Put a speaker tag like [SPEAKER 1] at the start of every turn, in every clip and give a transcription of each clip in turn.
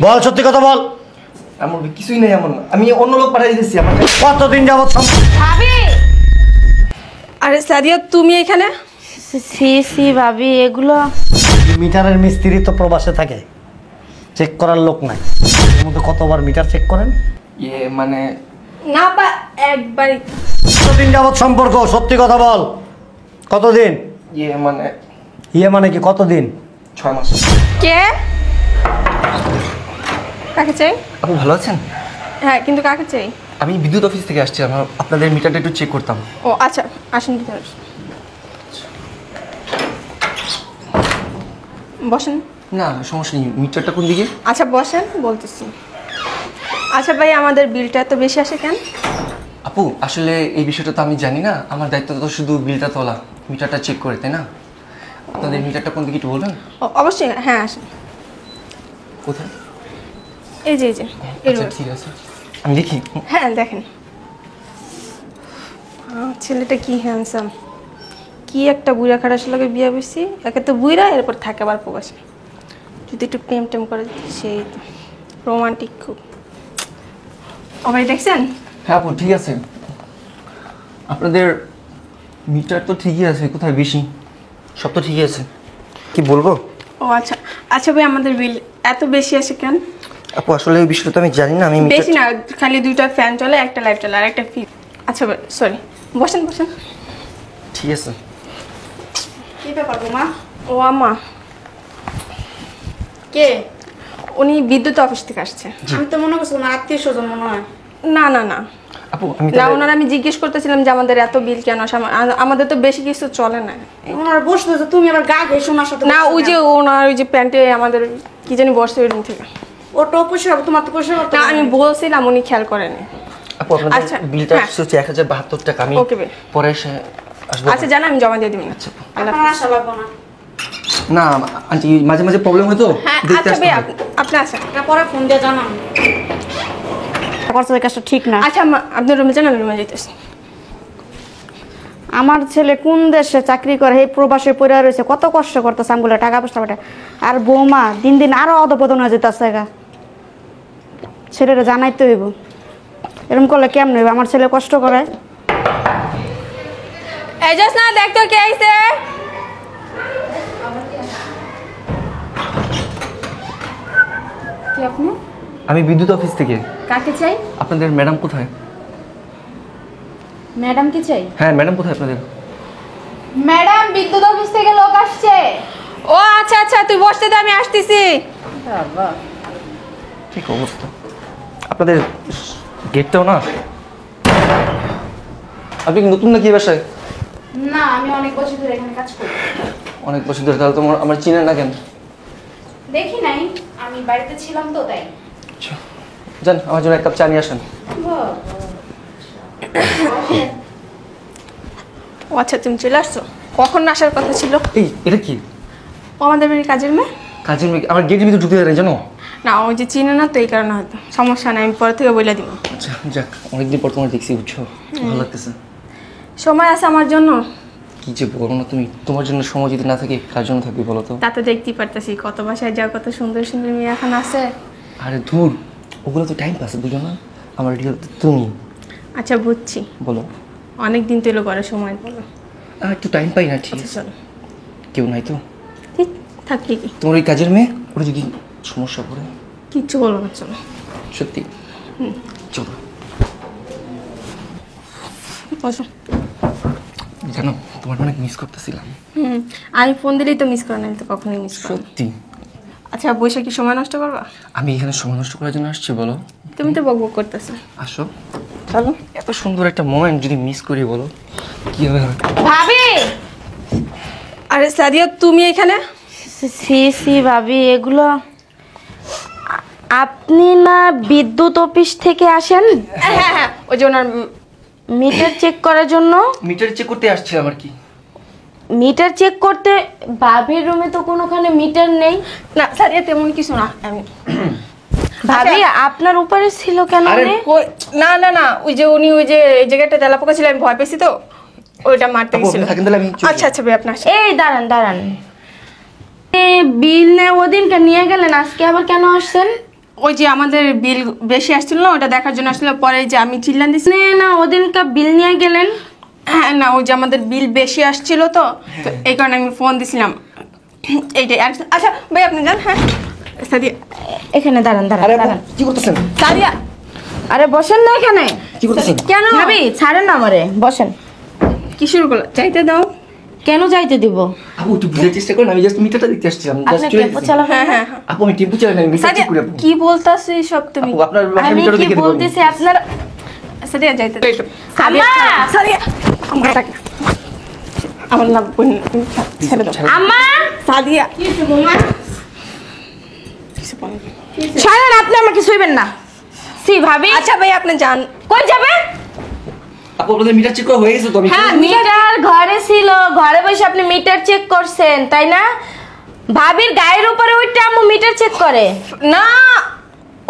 [SPEAKER 1] বল, সত্যি কথা বল।
[SPEAKER 2] এমন কিছুই নেই, এমন না। আমি অন্য লোক পাঠিয়ে দিতেছি আমাকে।
[SPEAKER 1] কতদিন যাবত
[SPEAKER 3] ভাবি? আরে সাদিয়া, তুমি এখানে?
[SPEAKER 4] সি সি ভাবি, এগুলো
[SPEAKER 1] মিটারের মিস্ত্রি তো প্রবাসে থাকে, চেক করার লোক নাই। এর মধ্যে কতবার মিটার চেক করেন?
[SPEAKER 2] মানে
[SPEAKER 3] না বা একবারই।
[SPEAKER 1] কতদিন যাবত সম্পর্ক? সত্যি কথা বল, কতদিন?
[SPEAKER 2] মানে
[SPEAKER 1] কি কতদিন?
[SPEAKER 2] 6 মাস।
[SPEAKER 3] কে? কাকে চাই?
[SPEAKER 2] আপু ভালো আছেন?
[SPEAKER 3] হ্যাঁ, কিন্তু কাকে চাই?
[SPEAKER 2] আমি বিদ্যুৎ অফিস থেকে আসছি, আপনাদের মিটারটা একটু চেক করতাম।
[SPEAKER 3] ও আচ্ছা, আসুন ভিতরে বসেন।
[SPEAKER 2] না সমস্যা নেই, মিটারটা কোন দিকে?
[SPEAKER 3] আচ্ছা বসেন, বলতেছি। আচ্ছা ভাই, আমাদের বিলটা এত বেশি আসে কেন?
[SPEAKER 2] আপু আসলে এই বিষয়টা তো আমি জানি না, আমার দায়িত্ব তো শুধু বিলটা তোলা, মিটারটা চেক করে, তাই না? আপনাদের মিটারটা কোন দিকে একটু বলবেন?
[SPEAKER 3] অবশ্যই, হ্যাঁ আসেন।
[SPEAKER 2] কোথায়?
[SPEAKER 3] এই যে
[SPEAKER 2] আচ্ছা ঠিক আছে, আমি দেখি।
[SPEAKER 3] হ্যাঁ দেখেন, ছেলেটা কি হ্যান্ডসাম, কি একটা বুড়া খাটার সাথে বিয়ে বসছি। একে তো বুড়া, এরপর থাকে আবার প্রবাসে। যদি একটু প্রেম টেম করে সেই রোমান্টিক খুব। ও ভাই দেখছেন?
[SPEAKER 2] হ্যাঁ আপু ঠিক আছে, আপনাদের মিটার তো ঠিকই আছে, কোথায় বেশি? সব তো ঠিকই আছে, কি বলবো?
[SPEAKER 3] ও আচ্ছা আচ্ছা ভাই, আমাদের বিল এত বেশি আসে কেন?
[SPEAKER 2] আপু আসলে এই বিষয়টা তো আমি জানি না। আমি
[SPEAKER 3] বেশি না, খালি 2টা ফ্যান চলে, একটা লাইট চলে, আর একটা ফ্রিজ। আচ্ছা ভাই সরি, বসেন বসেন।
[SPEAKER 2] ঠিক আছে।
[SPEAKER 4] কি ব্যাপার মা?
[SPEAKER 3] ও আমা,
[SPEAKER 4] কে?
[SPEAKER 3] উনি বিদ্যুৎ অফিস থেকে আসছে।
[SPEAKER 4] আমি তো মনে করছি ওনার আত্মীয় স্বজন মনে হয়।
[SPEAKER 3] না না না
[SPEAKER 2] আপু আমি
[SPEAKER 3] না, ওনার আমি জিজ্ঞেস করতেছিলাম যে আমাদের এত বিল কেন আসে, আমাদের তো বেশি কিছু চলে না।
[SPEAKER 4] ওনার বসতে তো তুমি আবার গা ঘেসে ওনার সাথে।
[SPEAKER 3] না ওই যে ওনার ওই যে প্যান্টে আমাদের কি জানি বসছে ওই রুম থেকে।
[SPEAKER 4] ওটা পয়সা হবে, তোমার তো পয়সা হবে
[SPEAKER 3] না আমি বলছিলাম, উনি খেয়াল করেনি।
[SPEAKER 2] আপু আপনাদের
[SPEAKER 3] আচ্ছা,
[SPEAKER 2] বিলটা
[SPEAKER 3] হ্যাঁ।
[SPEAKER 2] হচ্ছে 1072 টাকা। আমি
[SPEAKER 3] ওকে ভাই,
[SPEAKER 2] পরে এসে আসবো।
[SPEAKER 3] আচ্ছা জানা, আমি জমা দিয়ে দিবেন।
[SPEAKER 2] আচ্ছা
[SPEAKER 3] আল্লাহ
[SPEAKER 4] আমার আশা লাগবে না।
[SPEAKER 2] না আন্টি মাঝে মাঝে প্রবলেম হয় তো,
[SPEAKER 3] হ্যাঁ
[SPEAKER 2] দেখতে
[SPEAKER 3] আচ্ছা
[SPEAKER 2] আসতে
[SPEAKER 3] ভাই,
[SPEAKER 2] হয়।
[SPEAKER 3] আপনি আসেন।
[SPEAKER 4] এটা পরে ফোন দিয়ে জানান। করছে এই কাজটা ঠিক না।
[SPEAKER 3] আচ্ছা আপনি রুমে যান, আমি রুমে যেতেছি।
[SPEAKER 4] আমার ছেলে কোন দেশে চাকরি করে, এই প্রবাসে পড়ে রয়েছে, কত কষ্ট করতেছে আমগুলো টাকা পয়সা পাঠায়। আর বৌমা দিন দিন আরো অধপতন হয়ে যেতেছে গা। ছেলেরা জানাইতে হইব, এরকম করলে কেমন হইব? আমার ছেলে কষ্ট করে।
[SPEAKER 3] এই যাস না, দেখ তো কে আইছে।
[SPEAKER 4] কি আপনি?
[SPEAKER 2] আমি বিদ্যুৎ অফিস থেকে।
[SPEAKER 4] কাকে চাই?
[SPEAKER 2] আপনাদের ম্যাডাম কোথায়?
[SPEAKER 4] ম্যাডাম কি চাই?
[SPEAKER 2] হ্যাঁ ম্যাডাম কোথায় আপনাদের?
[SPEAKER 4] ম্যাডাম বিদ্যুৎ অফিস থেকে লোক আসছে।
[SPEAKER 3] ও আচ্ছা আচ্ছা, তুই বসতে দে, আমি আসতেছি।
[SPEAKER 2] ঠিক অবস্থা আপনাদের গেটটাও না। আপনি কি নতুন নাকি বাসায়?
[SPEAKER 4] না, আমি অনেক বছর ধরে এখানে কাজ করি।
[SPEAKER 2] অনেক বছর ধরে? তাহলে তোমার আমার চিনেন না কেন?
[SPEAKER 4] দেখি নাই, আমি বাড়িতে ছিলাম তো তাই।
[SPEAKER 2] আচ্ছা যান, আমার জন্য 1 কাপ চা নিয়ে আসেন।
[SPEAKER 3] ও আচ্ছা, তুমি চলে আসছো? কখন আসার কথা ছিল?
[SPEAKER 2] এই এটা কি?
[SPEAKER 3] ও আমাদের বাড়ির কাজের মেয়ে।
[SPEAKER 2] কাজের মেয়ে? আমার গেটের ভিতরে ঢুকে দেয় জানো?
[SPEAKER 3] না ওই যে চিনে না তো, এই কারণে হয়তো। সমস্যা নাই, আমি পরে থেকে বলে দিব।
[SPEAKER 2] আচ্ছা যাক, অনেকদিন পর তোমার দেখছি, বুঝছো, ভালো লাগতেছে।
[SPEAKER 3] সময় আছে আমার জন্য?
[SPEAKER 2] কি যে বলো না তুমি, তোমার জন্য সময় যদি না থাকে কার জন্য থাকবে বলো তো?
[SPEAKER 3] তা তো দেখতেই পারতেছি, কত বাসায় যাও, কত সুন্দর সুন্দর মেয়ে এখন আছে।
[SPEAKER 2] আরে ধুর, ওগুলো তো টাইম পাস, বুঝো না? আমার রিয়েল তুমি।
[SPEAKER 3] আচ্ছা বুঝছি,
[SPEAKER 2] বলো।
[SPEAKER 3] অনেক দিন তো এলো ঘরে, সময় বলো।
[SPEAKER 2] একটু টাইম পাই না, ঠিক
[SPEAKER 3] আচ্ছা
[SPEAKER 2] আছে?
[SPEAKER 3] চলো।
[SPEAKER 2] কেউ নাই তো?
[SPEAKER 3] ঠিক থাকলে কি
[SPEAKER 2] তোমার ওই কাজের মেয়ে, ওরা যদি সমস্যা পড়ে?
[SPEAKER 3] কিচ্ছু বলবো না, চলো।
[SPEAKER 2] সত্যি? চলো।
[SPEAKER 3] বসো।
[SPEAKER 2] জানো তোমার অনেক মিস করতেছিলাম।
[SPEAKER 3] আমি ফোন দিলেই তো মিস করে না, আমি তো কখনোই মিস করি না।
[SPEAKER 2] সত্যি?
[SPEAKER 3] আচ্ছা বসে কি সময় নষ্ট করবা?
[SPEAKER 2] আমি এখানে সময় নষ্ট করার জন্য আসছি বলো?
[SPEAKER 3] তুমি তো বকবক করতেছো।
[SPEAKER 2] আসো চলো, এত সুন্দর একটা মোমেন্ট যদি মিস করি বলো কি হবে?
[SPEAKER 4] ভাবি?
[SPEAKER 3] আরে সাদিয়া, তুমি এখানে?
[SPEAKER 4] সি সি ভাবি, এগুলো আপনি না বিদ্যুৎ অফিস থেকে আসেন?
[SPEAKER 3] হ্যাঁ হ্যাঁ, ওই যে ওনার
[SPEAKER 4] মিটার চেক করার জন্য।
[SPEAKER 2] মিটার চেক করতে আসছিলাম আর কি।
[SPEAKER 4] মিটার চেক করতে? ভাবির রুমে তো কোনোখানে মিটার নেই।
[SPEAKER 3] না সাদিয়া, তেমন কিছু না। আমি
[SPEAKER 4] ভাবি আপনার উপরে ছিল কেন?
[SPEAKER 3] না না না, ওই যে উনি ওই যে এই জায়গাটা তেলা পোকা ছিল, আমি ভয় পেয়েছি তো ওইটা মারতে গেছিল। আচ্ছা আচ্ছা ভাই, আপনার
[SPEAKER 4] এই দাঁড়ান দাঁড়ান, বিল নে ওদিনকে নিয়ে গেলেন, আজকে আবার কেন আসছেন?
[SPEAKER 3] ও ওই যে আমাদের বিল বেশি আসছিল না, ওটা দেখার জন্য আসলে পরে যে আমি চিল্লান দিছি
[SPEAKER 4] না ওদিনকার বিল নিয়ে গেলেন।
[SPEAKER 3] হ্যাঁ না, ওই যে আমাদের বিল বেশি আসছিল তো এই কারণে আমি ফোন দিছিলাম এইটাই। আচ্ছা ভাই আপনি যান। হ্যাঁ সাদিয়া
[SPEAKER 4] এখানে দাঁড়ান দাঁড়ান
[SPEAKER 2] আরে আপু,
[SPEAKER 4] দাঁড়ান।
[SPEAKER 2] কি করতেছেন?
[SPEAKER 3] সাদিয়া
[SPEAKER 4] আরে বসেন না এখানে।
[SPEAKER 2] কি করতেছেন?
[SPEAKER 3] কেন
[SPEAKER 4] ভাবি ছাড়েন না আমারে, বসেন।
[SPEAKER 3] কি শুরু করলো? চাইতে দাও।
[SPEAKER 4] কেন যাইতে দিব?
[SPEAKER 2] আপু একটু বুঝার চেষ্টা করেন, আমি জাস্ট মিটারটা দেখতে আসছিলাম, জাস্ট
[SPEAKER 4] আপনার
[SPEAKER 2] চলে
[SPEAKER 4] টেম্পো
[SPEAKER 2] গেছি।
[SPEAKER 4] চালাবেন
[SPEAKER 3] হ্যাঁ
[SPEAKER 4] না?
[SPEAKER 3] হ্যাঁ
[SPEAKER 2] আপু আমি টেম্পো চালাই না, আমি মিটার
[SPEAKER 3] সাদিয়া
[SPEAKER 2] চেক করে আপু।
[SPEAKER 3] কি বলতাছে সব তুমি?
[SPEAKER 2] আপু আপনার বাসার
[SPEAKER 4] আমি
[SPEAKER 2] মিটারটা
[SPEAKER 4] কি
[SPEAKER 2] দেখে দেবো।
[SPEAKER 4] বলতেছি আপনার
[SPEAKER 3] সাদিয়া যাইতে দাও।
[SPEAKER 4] আম্মা!
[SPEAKER 3] সাদিয়া আমার টাকা আমার নাম ছেড়ে দাও।
[SPEAKER 4] আম্মা
[SPEAKER 3] সাদিয়া
[SPEAKER 4] ছাড়েন, আপনি আমাকে ছুঁইবেন না। সি ভাবি
[SPEAKER 3] আচ্ছা ভাই আপনি যান।
[SPEAKER 4] কই যাবেন?
[SPEAKER 2] আপু আপনাদের মিটার চেক করা হয়ে গেছে তো? আমি
[SPEAKER 4] হ্যাঁ মিটার ঘরে ছিল, ঘরে বসে আপনি মিটার চেক করছেন তাই না? ভাবির গায়ের উপরে ওইটা আম্মু মিটার চেক করে
[SPEAKER 3] না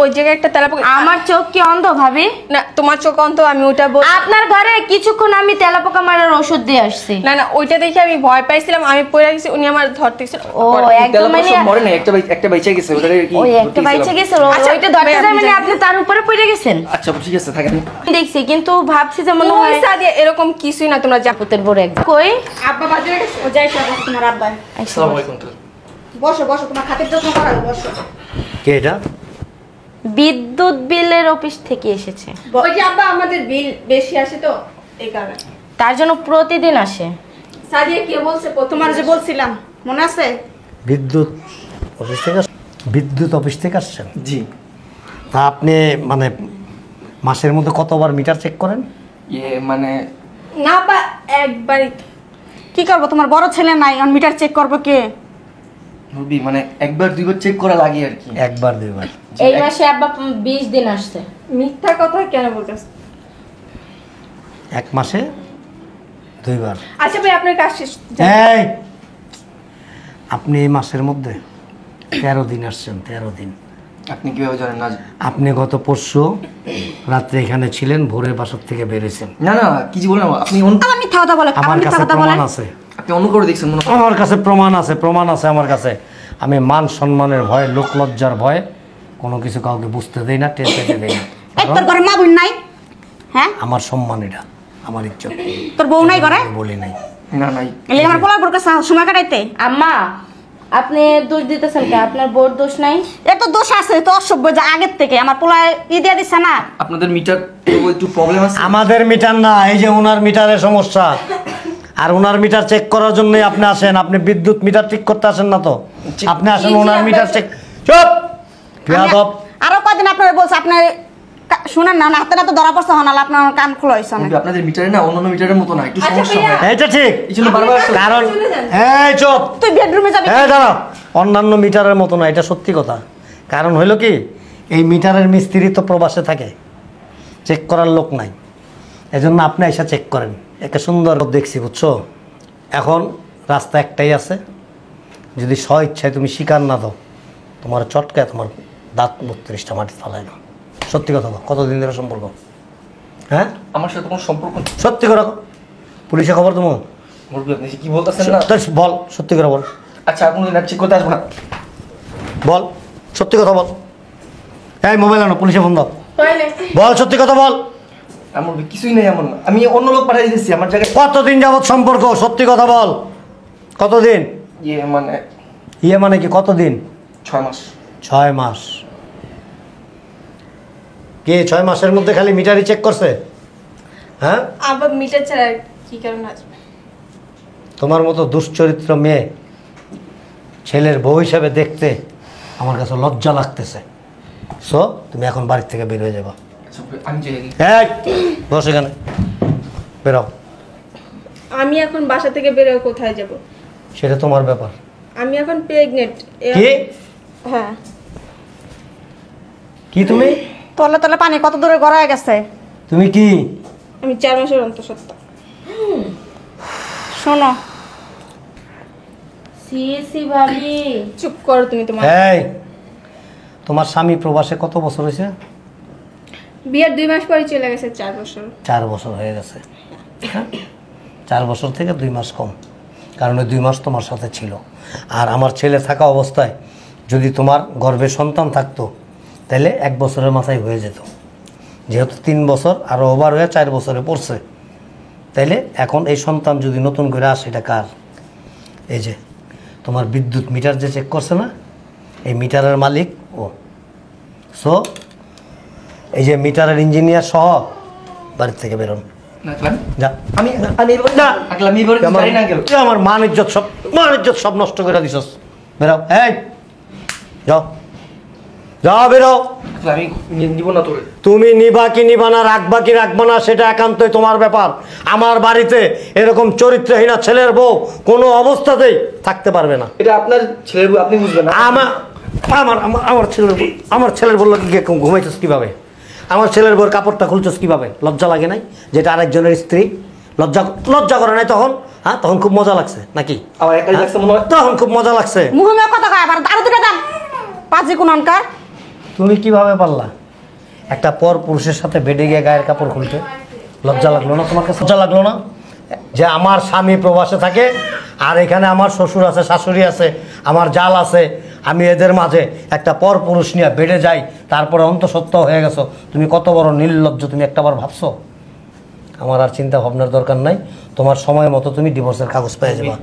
[SPEAKER 3] ওই জায়গায় একটা তেলাপোকা।
[SPEAKER 4] আমার চোখ কি অন্ধ ভাবি?
[SPEAKER 3] না তোমার চোখ অন্ত, আমি ওটা বল।
[SPEAKER 4] আপনার ঘরে কিছুক্ষণ আমি তেলাপোকা মারার ওষুধ দিয়ে আসছি।
[SPEAKER 3] না না ওইটা দেখে আমি ভয় পাইছিলাম, আমি পড়ে গেছি, উনি আমার ধরতে গেছিল।
[SPEAKER 4] ও একদম মানে
[SPEAKER 2] মরে না, একটা বাইচা গেছে, ওটারে কি
[SPEAKER 4] ওই একটা বাইচে গেছে,
[SPEAKER 3] আচ্ছা,
[SPEAKER 4] ওইটা ধরতে
[SPEAKER 3] ভাই,
[SPEAKER 4] যায়
[SPEAKER 3] আপনি
[SPEAKER 4] মানে
[SPEAKER 3] যান।
[SPEAKER 4] আপনি তার উপরে পড়ে গেছেন।
[SPEAKER 2] আচ্ছা আপু ঠিক আছে থাকেন।
[SPEAKER 4] দেখছি কিন্তু ভাবছি যে মনে
[SPEAKER 3] ওই
[SPEAKER 4] হয়
[SPEAKER 3] সাদিয়া এরকম কিছুই না, তোমরা যা।
[SPEAKER 4] পুতের বড় একদম কই
[SPEAKER 3] আব্বা বাজারে গেছে।
[SPEAKER 4] ও যাই সব তোমার আব্বা।
[SPEAKER 2] আসসালামু আলাইকুম।
[SPEAKER 4] বসো বসো, তোমার খাতির যত্ন করা বসো।
[SPEAKER 1] কে এটা?
[SPEAKER 4] বিদ্যুৎ বিলের অফিস থেকে এসেছে,
[SPEAKER 3] ওই যে আব্বা আমাদের বিল বেশি আসে তো এই কারণে।
[SPEAKER 4] তার জন্য প্রতিদিন আসে।
[SPEAKER 3] সাদিয়া কি বলছে?
[SPEAKER 4] তোমার যে বলছিলাম মনে আছে?
[SPEAKER 1] বিদ্যুৎ অফিস থেকে বিদ্যুৎ অফিস থেকে আসছেন?
[SPEAKER 2] জি।
[SPEAKER 1] তা আপনি মানে মাসের মধ্যে কতবার মিটার চেক করেন?
[SPEAKER 2] মানে
[SPEAKER 3] না আব্বা একবারই।
[SPEAKER 4] কি করবো, তোমার বড় ছেলে নাই, অন মিটার চেক করবো কে?
[SPEAKER 2] মুরবি মানে একবার দুইবার চেক করা লাগে আর কি।
[SPEAKER 1] একবার দুইবার?
[SPEAKER 4] এই মাসে আব্বা 20 দিন আসছে।
[SPEAKER 3] মিথ্যা কথা কেন বলতেছ?
[SPEAKER 1] এক মাসে দুইবার?
[SPEAKER 3] আচ্ছা ভাই আপনার কাজ শেষ।
[SPEAKER 1] এই আপনি এই মাসের মধ্যে 13 দিন আসছেন। 13 দিন।
[SPEAKER 2] আপনি কিভাবে জানেন? না
[SPEAKER 1] আপনি গত পরশু রাত্রে এখানে ছিলেন, ভোরের বাসার থেকে বেরিয়েছেন।
[SPEAKER 2] না না কি যে বলেন আপনি
[SPEAKER 4] আমার মিথ্যা কথা বলে,
[SPEAKER 1] আমার কাছে প্রমাণ আছে।
[SPEAKER 2] আপনি অন্য করে দেখছেন মনে হয়।
[SPEAKER 1] আমার কাছে প্রমাণ আছে, প্রমাণ আছে আমার কাছে। আমি মান সম্মানের ভয়ে, লোক লজ্জার ভয়ে কোনো কিছু কাউকে বুঝতে দেই না, টের পেতে দেই না।
[SPEAKER 4] এই তোর ঘরে মা বোন নাই? হ্যাঁ
[SPEAKER 1] আমার সম্মান এটা, আমার ইজ্জত।
[SPEAKER 4] তোর বউ নাই ঘরে?
[SPEAKER 1] আমি বলি নাই।
[SPEAKER 2] না নাই।
[SPEAKER 4] এলে আমার পোলার বোরকে সময় কাটাইতে। আম্মা আপনি দোষ দিতেছেন কে? আপনার বোর দোষ নাই? এত দোষ আছে তো, অসভ্য যে আগের থেকে আমার পোলা দিয়ে দিচ্ছে না।
[SPEAKER 2] আপনাদের মিটার একটু প্রবলেম আছে।
[SPEAKER 1] আমাদের মিটার না, এই যে ওনার মিটারের সমস্যা। আর ওনার মিটার চেক করার জন্যই আপনি আসেন। আপনি বিদ্যুৎ মিটার ঠিক করতে আসেন না তো, আপনি আসেন ওনার মিটার চেক। চুপ বেয়াদব।
[SPEAKER 4] আরো কয়দিন আপনার বলছে, আপনার শুনেন না, হাতে নাতে ধরা পড়ছে হনাল, আপনার কান খোলা হয়েছে না।
[SPEAKER 2] আপনাদের মিটারে না অন্যান্য মিটারের মতো না, একটু
[SPEAKER 3] আচ্ছা,
[SPEAKER 2] সমস্যা
[SPEAKER 3] ভাইয়া।
[SPEAKER 2] হয়।
[SPEAKER 1] এইটা ঠিক।
[SPEAKER 2] এই জন্য বারবার আসতে হয়।
[SPEAKER 1] কারণ
[SPEAKER 3] চলে যান।
[SPEAKER 1] এই চুপ,
[SPEAKER 4] তুই বেডরুমে যাবি?
[SPEAKER 1] এই দাঁড়াও। অন্যান্য মিটারের মতো না, এটা সত্যি কথা। কারণ হইল কি, এই মিটারের মিস্ত্রি তো প্রবাসে থাকে, চেক করার লোক নাই। এজন্য আপনি এসে চেক করেন। একটা সুন্দর দেখছি বুঝছো। এখন রাস্তা একটাই আছে, যদি স্ব ইচ্ছায় তুমি শিকার না দাও, তোমার চটকায় তোমার দাঁত 32টা মাটি ফালাই দাও। সত্যি কথা বল, কতদিন ধরে সম্পর্ক? হ্যাঁ
[SPEAKER 2] আমার সাথে কোনো সম্পর্ক নেই।
[SPEAKER 1] সত্যি করে পুলিশে খবর দেবো?
[SPEAKER 2] মুরব্বি আপনি কি বলতেছেন না?
[SPEAKER 1] বল, সত্যি করে বল।
[SPEAKER 2] আচ্ছা আপনি না চেক করতে আসবো না।
[SPEAKER 1] বল, সত্যি কথা বল। এই মোবাইল আনো, পুলিশে ফোন দাও।
[SPEAKER 3] তাইলে
[SPEAKER 1] বল, সত্যি কথা বল।
[SPEAKER 2] এমন কিছুই নেই, এমন না। আমি অন্য লোক পাঠিয়ে দিয়েছি আমার জায়গায়।
[SPEAKER 1] কতদিন যাবত সম্পর্ক? সত্যি কথা বল, কতদিন?
[SPEAKER 2] মানে
[SPEAKER 1] ইয়ে মানে কি কতদিন?
[SPEAKER 2] 6 মাস।
[SPEAKER 1] 6 মাস? কে 6 মাসের মধ্যে খালি মিটারই চেক করছে? হ্যাঁ,
[SPEAKER 3] আবার মিটার ছাড়া আর কি কারণ আসবে?
[SPEAKER 1] তোমার মতো দুশ্চরিত্র মেয়ে ছেলের বউ হিসাবে দেখতে আমার কাছে লজ্জা লাগতেছে। সো তুমি এখন বাড়ির থেকে বের হয়ে যাবা।
[SPEAKER 2] আচ্ছা, আমি যাই।
[SPEAKER 1] এই বস এখানে, বেরো।
[SPEAKER 3] আমি এখন বাসা থেকে বের হয়ে কোথায় যাব?
[SPEAKER 1] সেটা তোমার ব্যাপার।
[SPEAKER 3] আমি এখন প্রেগনেন্ট।
[SPEAKER 1] কি?
[SPEAKER 3] হ্যাঁ।
[SPEAKER 1] কি তুমি?
[SPEAKER 4] তলে তলে পানি কত দূরে গড়ায় গেছে।
[SPEAKER 1] তুমি কি?
[SPEAKER 3] আমি 4 মাসের অন্তঃসত্ত্বা।
[SPEAKER 4] শোনো সি সি ভাবি,
[SPEAKER 3] চুপ করো তুমি। তোমার
[SPEAKER 1] এই তোমার স্বামী প্রবাসে কত বছর হয়েছে?
[SPEAKER 3] বিয়ের 2 মাস পরে চলে গেছে। 4 বছর।
[SPEAKER 1] 4 বছর হয়ে গেছে। হ্যাঁ, 4 বছর থেকে 2 মাস কম, কারণ ওই 2 মাস তোমার সাথে ছিল। আর আমার ছেলে থাকা অবস্থায় যদি তোমার গর্ভে সন্তান থাকতো, তাইলে 1 বছরের মাথায় হয়ে যেত। যেহেতু 3 বছর আরও ওভার হয়ে 4 বছরে পড়ছে, তাইলে এখন এই সন্তান যদি নতুন করে আসে, এটা কার? এই যে তোমার বিদ্যুৎ মিটার যে চেক করছে না, এই মিটারের মালিক ও। সো এই যে মিটারের ইঞ্জিনিয়ার সহ বাড়ির থেকে বেরোন, যা।
[SPEAKER 2] আমি
[SPEAKER 1] না,
[SPEAKER 2] আমি গাড়ি না গেল।
[SPEAKER 1] তুই আমার মান ইজ্জত সব নষ্ট করে দিছস। বেরাও, এই যাও, যাও, বেরো।
[SPEAKER 2] আমি নিব না তোরে।
[SPEAKER 1] তুমি নিবা কি নিবা না, রাখবা কি রাখবা না, সেটা একান্তই তোমার ব্যাপার। আমার বাড়িতে এরকম চরিত্রহীনা ছেলের বউ কোনো অবস্থাতেই থাকতে পারবে না।
[SPEAKER 2] এটা আপনার ছেলের বউ, আপনি বুঝবেন না।
[SPEAKER 1] আমার ছেলের বললো গিয়ে ঘুমাইছস কিভাবে? আমার ছেলের বউর কাপড়টা খুলছস কিভাবে? লজ্জা লাগে নাই? যেটা আরেকজনের স্ত্রী, লজ্জা করে নাই তখন? হ্যাঁ, তখন খুব মজা লাগছে নাকি?
[SPEAKER 2] আমার একাই লাগছে মনে হয়।
[SPEAKER 1] তখন খুব মজা লাগছে।
[SPEAKER 4] মুখে কথা কয় আবার আরো দুটো দাম পাঁচি কোন অনকার।
[SPEAKER 1] তুমি কিভাবে পারলা একটা পর পুরুষের সাথে বেডে গিয়ে গায়ের কাপড় খুলতে? লজ্জা লাগলো না তোমার কাছে? লজ্জা লাগলো না যে আমার স্বামী প্রবাসে থাকে আর এখানে আমার শ্বশুর আছে, শাশুড়ি আছে, আমার জাল আছে, আমি এদের মাঝে একটা পর পুরুষ নিয়ে বেডে যাই, তারপরে অন্তঃসত্ত্ব হয়ে গেছো? তুমি কত বড় নির্লজ্জ, তুমি একটাবার ভাবছো? আমার আর চিন্তা ভাবনার দরকার নাই, তোমার সময় মতো তুমি ডিভোর্সের কাগজ পেয়ে যাবা।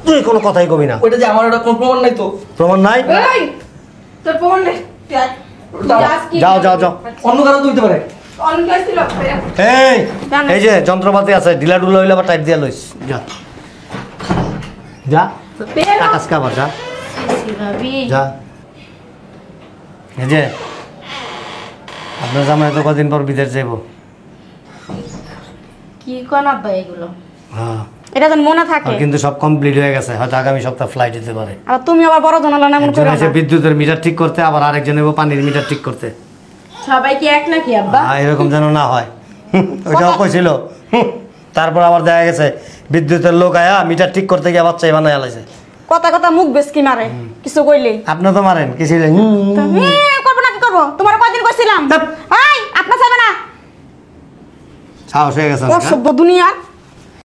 [SPEAKER 1] তুই কোনো কথাই কবি না।
[SPEAKER 2] ওইটা যে আমার ওটা কোনো প্রমাণ নাই তো।
[SPEAKER 1] প্রমাণ নাই?
[SPEAKER 3] এই, তোর প্রমাণ নেই। তুই আয়। তুই আজ কি
[SPEAKER 1] যাও,
[SPEAKER 3] করবি?
[SPEAKER 1] যাও, যাও।
[SPEAKER 2] অন্য কারো তো হইতে পারে।
[SPEAKER 3] অন্য কেউ ছিল?
[SPEAKER 1] এই এই যে যন্ত্রপাতি আছে, ঢিলা ডুলা হইলে আবার টাইপ দিয়া লইস। যা যা,
[SPEAKER 3] বেরো।
[SPEAKER 1] আকাশ কাবার, যা
[SPEAKER 3] ভাবি
[SPEAKER 1] যা। এই যে আপনার জামাই তো কদিন পর বিদেশ যাইব।
[SPEAKER 3] কি কোন আব্বা এগুলো?
[SPEAKER 1] হ্যাঁ,
[SPEAKER 4] এটা যেন মনে থাকে।
[SPEAKER 1] আর কিন্তু সব কমপ্লিট হয়ে গেছে, হয়তো আগামী সপ্তাহ ফ্লাইট যেতে পারে।
[SPEAKER 4] আর তুমি আবার বড় জন হলো না এমন
[SPEAKER 1] একজন
[SPEAKER 4] করে
[SPEAKER 1] এসে বিদ্যুতের মিটার ঠিক করতে, আবার আরেকজন এসে পানির মিটার ঠিক করতে।
[SPEAKER 3] সবাই কি এক নাকি আব্বা?
[SPEAKER 1] এরকম যেন না হয়। ওইটাও কইছিল। তারপর আবার দেখা গেছে বিদ্যুতের লোক আয়া মিটার ঠিক করতে গিয়ে বাচ্চা বানায় আলাইছে।
[SPEAKER 4] কথা মুখ বেশকি মারে কিছু কইলেই।
[SPEAKER 1] আপনি তো মারেন কি ছিলেন?
[SPEAKER 4] করবো না কি করবো? তোমার কয়দিন কইছিলাম
[SPEAKER 1] ধ্যাৎ।
[SPEAKER 4] এই আপনার চাইবে না
[SPEAKER 1] সাহস হয়ে গেছে
[SPEAKER 4] অসভ্য দুনিয়া।